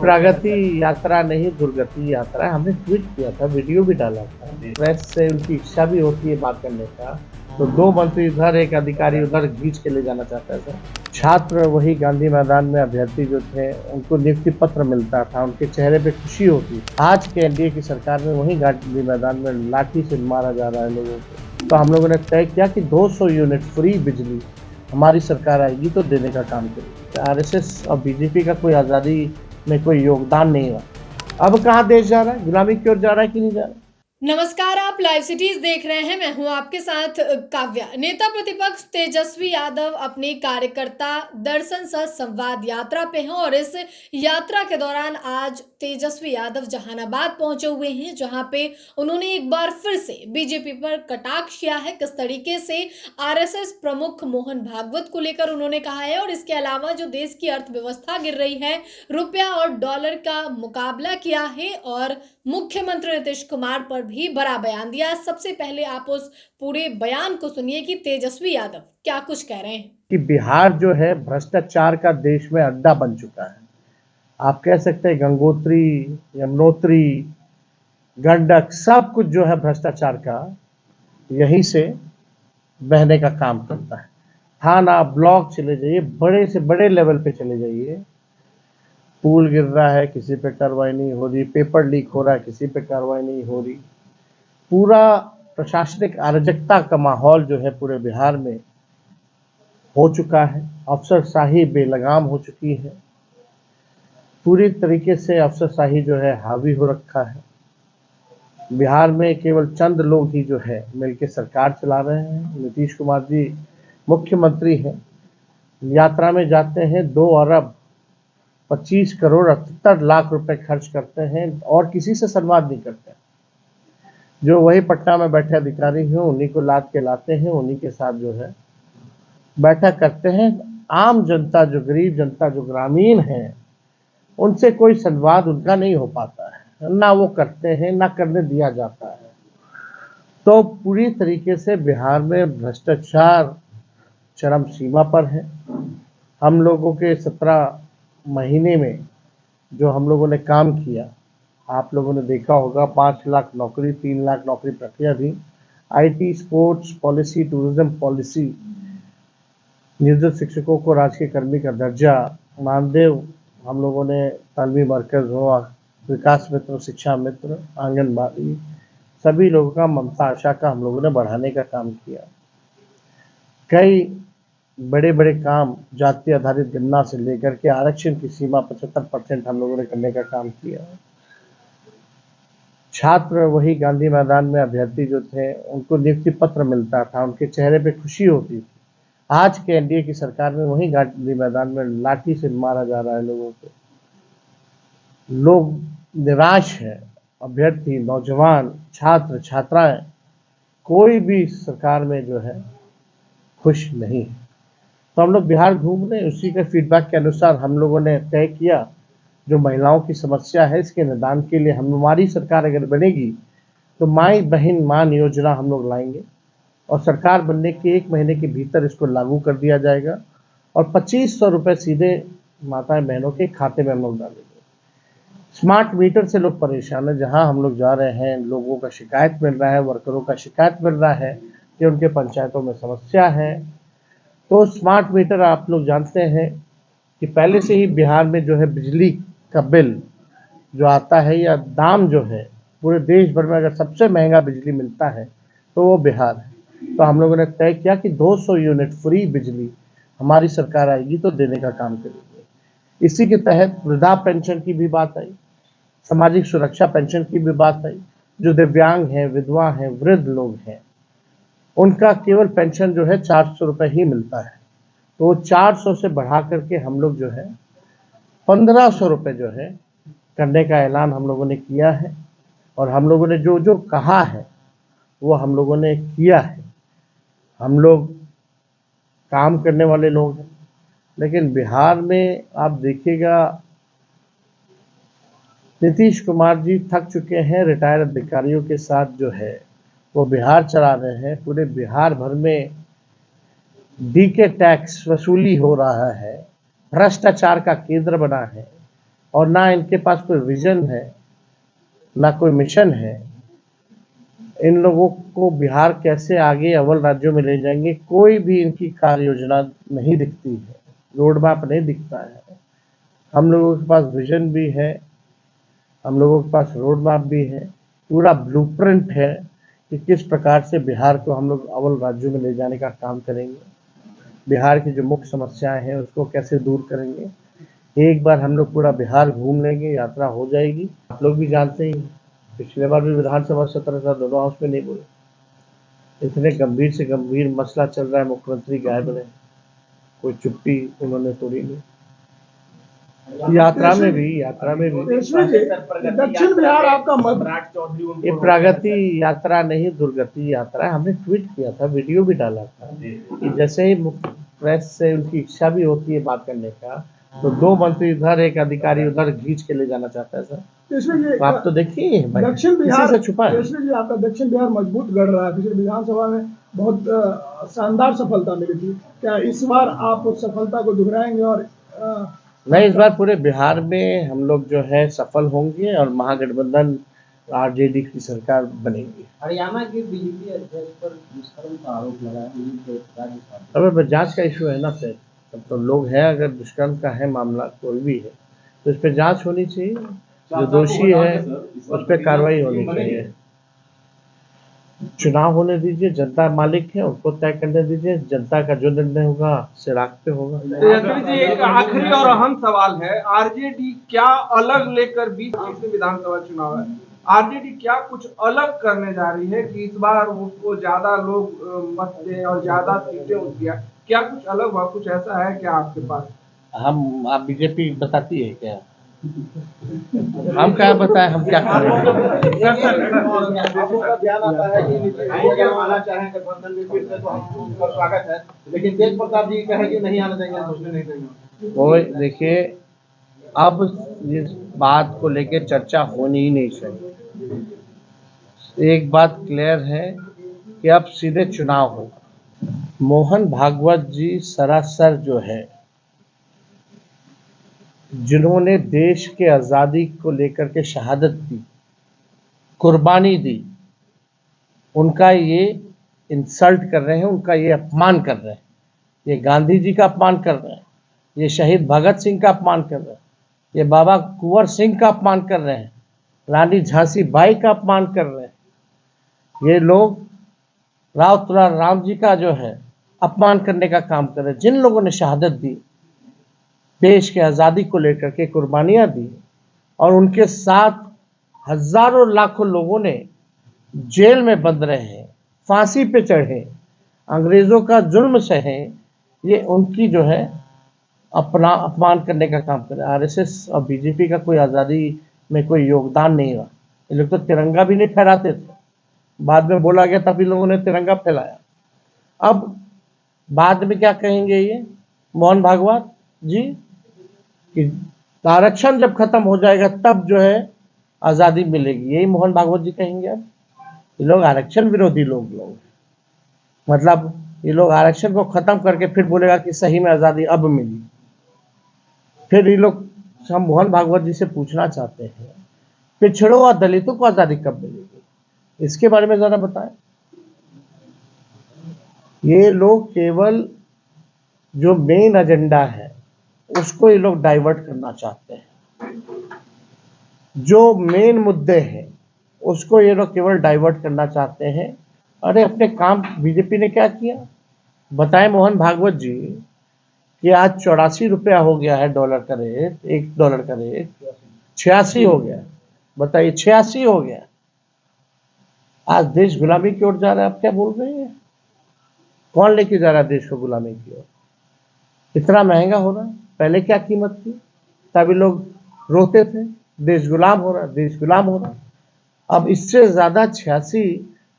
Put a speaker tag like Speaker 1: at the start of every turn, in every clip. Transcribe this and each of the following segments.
Speaker 1: प्रगति यात्रा नहीं, दुर्गति यात्रा है। हमने ट्वीट किया था, वीडियो भी डाला था। प्रेस से उनकी इच्छा भी होती है बात करने का, तो 2 मंत्री इधर, एक अधिकारी उधर खींच के ले जाना चाहता है सर। छात्र वही गांधी मैदान में अभ्यर्थी जो थे, उनको नियुक्ति पत्र मिलता था, उनके चेहरे पे खुशी होती। आज के एनडीए की सरकार में वही गांधी मैदान में लाठी से मारा जा रहा है लोगों को। तो हम लोगों ने तय किया कि 200 यूनिट फ्री बिजली हमारी सरकार आएगी तो देने का काम करेगी। आरएसएस और बीजेपी का कोई आज़ादी में कोई योगदान नहीं हुआ। अब कहाँ देश जा रहा है, गुलामी की ओर जा रहा है कि नहीं जा रहा है?
Speaker 2: नमस्कार, आप लाइव सिटीज देख रहे हैं। मैं हूं आपके साथ काव्या। नेता प्रतिपक्ष तेजस्वी यादव अपनी कार्यकर्ता दर्शन सह संवाद यात्रा पे हैं और इस यात्रा के दौरान आज तेजस्वी यादव जहानाबाद पहुंचे हुए हैं, जहां पे उन्होंने एक बार फिर से बीजेपी पर कटाक्ष किया है। किस तरीके से आरएसएस प्रमुख मोहन भागवत को लेकर उन्होंने कहा है और इसके अलावा जो देश की अर्थव्यवस्था गिर रही है, रुपया और डॉलर का मुकाबला किया है और मुख्यमंत्री नीतीश कुमार पर भी बड़ा बयान दिया। सबसे पहले आप उस पूरे बयान को सुनिए कि तेजस्वी यादव क्या कुछ कह रहे हैं।
Speaker 1: कि बिहार जो है भ्रष्टाचार का देश में अड्डा बन चुका है। आप कह सकते हैं गंगोत्री, यमुनोत्री, गंडक, सब कुछ जो है भ्रष्टाचार का यहीं से बहने का काम करता है। थाना, ब्लॉक चले जाइए, बड़े से बड़े लेवल पे चले जाइए, पुल गिर रहा है, किसी पे कार्रवाई नहीं हो रही, पेपर लीक हो रहा है, किसी पे कार्रवाई नहीं हो रही। पूरा प्रशासनिक अराजकता का माहौल जो है पूरे बिहार में हो चुका है। अफसरशाही बेलगाम हो चुकी है। पूरी तरीके से अफसरशाही जो है हावी हो रखा है। बिहार में केवल चंद लोग ही जो है मिलकर सरकार चला रहे हैं। नीतीश कुमार जी मुख्यमंत्री हैं, यात्रा में जाते हैं, 2 अरब 25 करोड़ 78 लाख रुपए खर्च करते हैं और किसी से संवाद नहीं करते। जो वही पटना में बैठे अधिकारी हैं, उन्हीं को लाद के लाते हैं, उन्हीं के साथ जो है बैठक करते हैं। आम जनता, जो गरीब जनता, जो ग्रामीण है, उनसे कोई संवाद उनका नहीं हो पाता है, ना वो करते हैं, ना करने दिया जाता है। तो पूरी तरीके से बिहार में भ्रष्टाचार चरम सीमा पर है। हम लोगों के 17 महीने में जो हम लोगों ने काम किया, आप लोगों ने देखा होगा, 5 लाख नौकरी, 3 लाख नौकरी प्रक्रिया थी। IT, sports policy, tourism policy, नियोजित शिक्षकों को राजकीय कर्मी का दर्जा, मानदेय, हम लोगों ने तालमी मरकज हो, विकास मित्र, शिक्षा मित्र, आंगनबाड़ी, सभी लोगों का ममता आशा का हम लोगों ने बढ़ाने का काम किया। कई बड़े बड़े काम जाति आधारित गणना से लेकर के आरक्षण की सीमा 75% हम लोगों ने करने का काम किया। छात्र वही गांधी मैदान में अभ्यर्थी जो थे, उनको नियुक्ति पत्र मिलता था, उनके चेहरे पे खुशी होती थी। आज के एनडीए की सरकार में वही गांधी मैदान में लाठी से मारा जा रहा है लोगों को। लोग निराश है, अभ्यर्थी, नौजवान, छात्र, छात्राएं, कोई भी सरकार में जो है खुश नहीं है। तो हम लोग बिहार घूम रहे हैं, उसी के फीडबैक के अनुसार हम लोगों ने तय किया, जो महिलाओं की समस्या है इसके निदान के लिए हमारी सरकार अगर बनेगी तो माई बहन मान योजना हम लोग लाएंगे और सरकार बनने के 1 महीने के भीतर इसको लागू कर दिया जाएगा और 2500 रुपये सीधे माताएं बहनों के खाते में हम लोग डालेंगे। स्मार्ट मीटर से लोग परेशान हैं, जहां हम लोग जा रहे हैं लोगों का शिकायत मिल रहा है, वर्करों का शिकायत मिल रहा है कि उनके पंचायतों में समस्या है। तो स्मार्ट मीटर, आप लोग जानते हैं कि पहले से ही बिहार में जो है बिजली का बिल जो आता है या दाम जो है, पूरे देश भर में अगर सबसे महंगा बिजली मिलता है तो वो बिहार है। तो हम लोगों ने तय किया कि 200 यूनिट फ्री बिजली हमारी सरकार आएगी तो देने का काम करेंगे। इसी के तहत वृद्धा पेंशन की भी बात आई, सामाजिक सुरक्षा पेंशन की भी बात आई। जो दिव्यांग हैं, विधवा हैं, वृद्ध लोग हैं, उनका केवल पेंशन जो है 400 रुपये ही मिलता है। तो वो 400 से बढ़ा करके हम लोग जो है 1500 रुपये जो है करने का ऐलान हम लोगों ने किया है और हम लोगों ने जो जो कहा है वो हम लोगों ने किया है। हम लोग काम करने वाले लोग हैं, लेकिन बिहार में आप देखिएगा नीतीश कुमार जी थक चुके हैं। रिटायर्ड अधिकारियों के साथ जो है वो बिहार चला रहे हैं। पूरे बिहार भर में डीके टैक्स वसूली हो रहा है, भ्रष्टाचार का केंद्र बना है। और ना इनके पास कोई विजन है, ना कोई मिशन है। इन लोगों को बिहार कैसे आगे अव्वल राज्यों में ले जाएंगे, कोई भी इनकी कार्य योजना नहीं दिखती है, रोड मैप नहीं दिखता है। हम लोगों के पास विजन भी है, हम लोगों के पास रोड मैप भी है, पूरा ब्लूप्रिंट है कि किस प्रकार से बिहार को हम लोग अव्वल राज्यों में ले जाने का काम करेंगे, बिहार की जो मुख्य समस्याएं हैं उसको कैसे दूर करेंगे। एक बार हम लोग पूरा बिहार घूम लेंगे, यात्रा हो जाएगी। आप लोग भी जानते ही, पिछले बार भी विधानसभा सत्र था, दोनों हाउस में नहीं बोले। इतने गंभीर से गंभीर मसला चल रहा है, मुख्यमंत्री गायब रहे, कोई चुप्पी उन्होंने तोड़ी नहीं। यात्रा में भी
Speaker 3: दक्षिण बिहार आपका
Speaker 1: ये प्रगति यात्रा नहीं, दुर्गति यात्रा है। हमने ट्वीट किया था, वीडियो भी डाला था कि जैसे ही प्रेस से उनकी इच्छा भी होती है बात करने का, तो 2 मंत्री इधर, एक अधिकारी उधर खींच के ले जाना चाहता है सर। तो आप तो देखिए
Speaker 3: दक्षिण बिहार
Speaker 1: से छुपा है।
Speaker 3: जी आपका दक्षिण बिहार मजबूत गढ़ रहा है, पिछले विधानसभा में बहुत शानदार सफलता मिली थी। क्या इस बार आप उस सफलता को दोहराएंगे? और
Speaker 1: नहीं, इस बार पूरे बिहार में हम लोग जो है सफल होंगे और महागठबंधन आरजेडी की सरकार बनेगी।
Speaker 4: हरियाणा के बीजेपी अध्यक्ष पर दुष्कर्म का आरोप लगा है।
Speaker 1: अब जांच का इशू है ना सर, तब तो लोग हैं, अगर दुष्कर्म का है मामला कोई भी है तो इस पर जांच होनी चाहिए, जो दोषी है उस पर कार्रवाई होनी चाहिए। चुनाव होने दीजिए, जनता मालिक है, उनको तय करने दीजिए, जनता का जो निर्णय होगा सिराग पे होगा।
Speaker 5: जी एक आखिरी और अहम सवाल है, आरजेडी क्या अलग लेकर 20 विधानसभा चुनाव है, आरजेडी क्या कुछ अलग करने जा रही है कि इस बार उसको ज्यादा लोग मत दें और ज्यादा सीटें उनकी, क्या कुछ अलग हुआ, कुछ ऐसा है क्या आपके पास?
Speaker 1: आप बीजेपी बताती है क्या? हम क्या बताएं, हम क्या करें?
Speaker 4: ध्यान आता है कि आना चाहें गठबंधन में फिर से तो हम उनका स्वागत है, लेकिन तेज प्रताप जी कहे कि नहीं आने देंगे, सोचने नहीं देंगे।
Speaker 1: वो देखिए, अब इस बात को लेकर चर्चा होनी ही नहीं चाहिए। एक बात क्लियर है कि अब सीधे चुनाव होगा। मोहन भागवत जी सरासर जो है, जिन्होंने देश के आज़ादी को लेकर के शहादत दी, कुर्बानी दी, उनका ये इंसल्ट कर रहे हैं, उनका ये अपमान कर रहे हैं। ये गांधी जी का अपमान कर रहे हैं, ये शहीद भगत सिंह का अपमान कर रहे हैं, ये बाबा कुंवर सिंह का अपमान कर रहे हैं, रानी झांसी बाई का अपमान कर रहे हैं। ये लोग राव तुलार राम जी का जो है अपमान करने का काम कर रहे हैं। जिन लोगों ने शहादत दी, देश के आज़ादी को लेकर के कुर्बानियाँ दी, और उनके साथ हजारों लाखों लोगों ने जेल में बंद रहे, फांसी पे चढ़े, अंग्रेज़ों का जुल्म सहे, ये उनकी जो है अपना अपमान करने का काम करे। आरएसएस और बीजेपी का कोई आज़ादी में कोई योगदान नहीं रहा। ये लोग तो तिरंगा भी नहीं फहराते थे, बाद में बोला गया तभी लोगों ने तिरंगा फैलाया। अब बाद में क्या कहेंगे ये मोहन भागवत जी कि आरक्षण जब खत्म हो जाएगा तब जो है आज़ादी मिलेगी, यही मोहन भागवत जी कहेंगे। अब ये लोग आरक्षण विरोधी लोग मतलब ये लोग आरक्षण को खत्म करके फिर बोलेगा कि सही में आज़ादी अब मिली। फिर ये लोग, हम मोहन भागवत जी से पूछना चाहते हैं, पिछड़ों और दलितों को आज़ादी कब मिलेगी, इसके बारे में ज़रा बताएं। ये लोग केवल जो मेन एजेंडा है उसको ये लोग डाइवर्ट करना चाहते हैं, जो मेन मुद्दे हैं उसको ये लोग केवल डाइवर्ट करना चाहते हैं। अरे अपने काम बीजेपी ने क्या किया बताएं मोहन भागवत जी कि आज 84 रुपया हो गया है डॉलर का रेट, $1 का रेट 86 हो गया। बताइए 86 हो गया, आज देश गुलामी की ओर जा रहा है। आप क्या बोल रहे हैं? कौन लेके जा रहा है देश को गुलामी की ओर? इतना महंगा हो रहा है। पहले क्या कीमत थी? तभी लोग रोते थे देश गुलाम हो रहा है, देश गुलाम हो रहा है। अब इससे ज़्यादा 86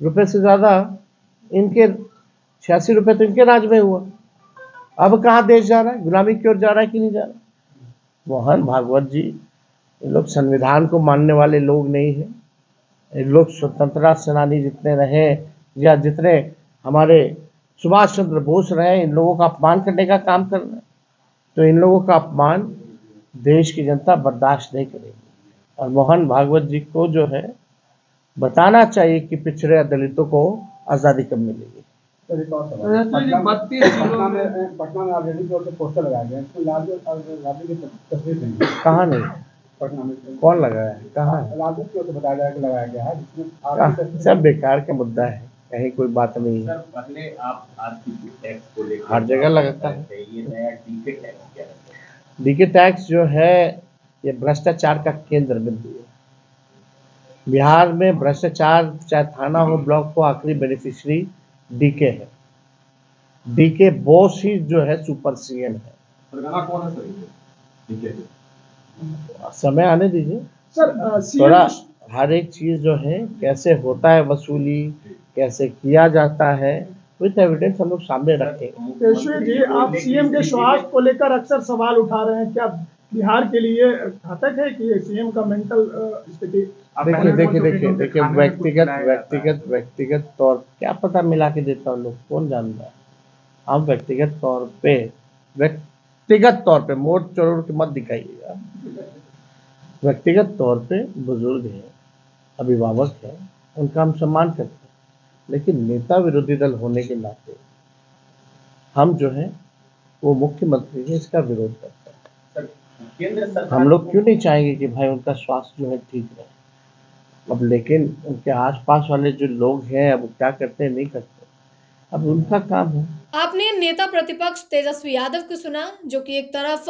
Speaker 1: रुपये से ज़्यादा इनके 86 रुपये तो इनके राज में हुआ। अब कहाँ देश जा रहा है? गुलामी की ओर जा रहा है कि नहीं जा रहा? मोहन भागवत जी ये लोग संविधान को मानने वाले लोग नहीं हैं। ये लोग स्वतंत्रता सेनानी जितने रहे या जितने हमारे सुभाष चंद्र बोस रहे, इन लोगों का अपमान करने का काम कर रहे हैं। तो इन लोगों का अपमान देश की जनता बर्दाश्त नहीं करेगी। और मोहन भागवत जी को जो है बताना चाहिए कि पिछड़े दलितों को आज़ादी कब मिलेगी।
Speaker 5: तो तेजस्वी जी 32 जिलों में
Speaker 4: पटना में आरजेडी की ओर से पोस्टर लगाए गए हैं, इसमें राजू की तस्वीर नहीं है।
Speaker 1: कहाँ नहीं?
Speaker 4: पटना में
Speaker 1: कौन लगाया है? कहाँ है?
Speaker 4: राजू की ओर से बताया गया कि लगाया गया है, जिसमें
Speaker 1: सब बेकार का मुद्दा है, कहीं कोई बात नहीं है।
Speaker 6: सर पहले आप आरटीपी टैक्स को लेकर
Speaker 1: हर जगह लगता है।
Speaker 6: ये नया डीके टैक्स क्या है?
Speaker 1: डीके टैक्स जो है ये भ्रष्टाचार का केंद्र बिंदु है। बिहार में भ्रष्टाचार चाहे थाना हो ब्लॉक हो, आखिरी बेनिफिशियरी डीके है। डीके बॉस ही जो है सुपर सीएम है।
Speaker 6: सरगना कौन है सर ये? डीके
Speaker 1: समय आने दीजिए
Speaker 3: सर
Speaker 1: थोड़ा।
Speaker 3: सीएम
Speaker 1: हर एक चीज जो है कैसे होता है वसूली, कैसे किया जाता है, विथ एविडेंस हम लोग सामने रखेंगे।
Speaker 3: तेजस्वी जी, आप सीएम के स्वास्थ्य को लेकर अक्सर सवाल उठा रहे हैं, क्या बिहार के लिए घातक है कि सीएम का मेंटल स्थिति?
Speaker 1: देखिए व्यक्तिगत तौर क्या पता मिला के देता हूँ लोग, कौन जान रहा है। हम व्यक्तिगत तौर पे मोड़ चोड़ के मत दिखाइएगा। व्यक्तिगत तौर पे बुजुर्ग हैं, अभिभावक हैं, उनका हम सम्मान करते हैं, लेकिन नेता विरोधी दल होने के नाते हम जो है वो मुख्यमंत्री है इसका विरोध करते हैं।
Speaker 6: केंद्र सरकार
Speaker 1: हम लोग क्यों नहीं चाहेंगे कि भाई उनका स्वास्थ्य जो है ठीक रहे। अब लेकिन उनके आसपास वाले जो लोग हैं अब क्या करते हैं नहीं करते, अब उनका काम है।
Speaker 2: आपने नेता प्रतिपक्ष तेजस्वी यादव को सुना, जो कि एक तरफ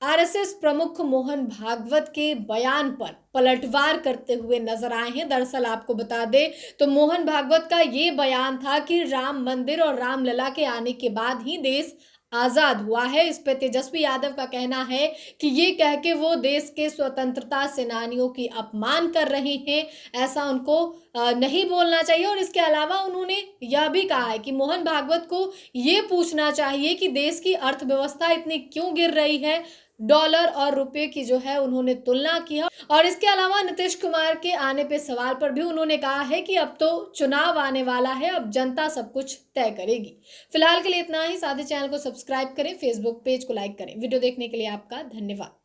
Speaker 2: आरएसएस प्रमुख मोहन भागवत के बयान पर पलटवार करते हुए नजर आए हैं। दरअसल आपको बता दें तो मोहन भागवत का ये बयान था कि राम मंदिर और रामलला के आने के बाद ही देश आजाद हुआ है। इस पे तेजस्वी यादव का कहना है कि ये कह के वो देश के स्वतंत्रता सेनानियों की अपमान कर रहे हैं, ऐसा उनको नहीं बोलना चाहिए। और इसके अलावा उन्होंने यह भी कहा है कि मोहन भागवत को ये पूछना चाहिए कि देश की अर्थव्यवस्था इतनी क्यों गिर रही है। डॉलर और रुपए की जो है उन्होंने तुलना की है। और इसके अलावा नीतीश कुमार के आने पे सवाल पर भी उन्होंने कहा है कि अब तो चुनाव आने वाला है, अब जनता सब कुछ तय करेगी। फिलहाल के लिए इतना ही। साथी चैनल को सब्सक्राइब करें, फेसबुक पेज को लाइक करें। वीडियो देखने के लिए आपका धन्यवाद।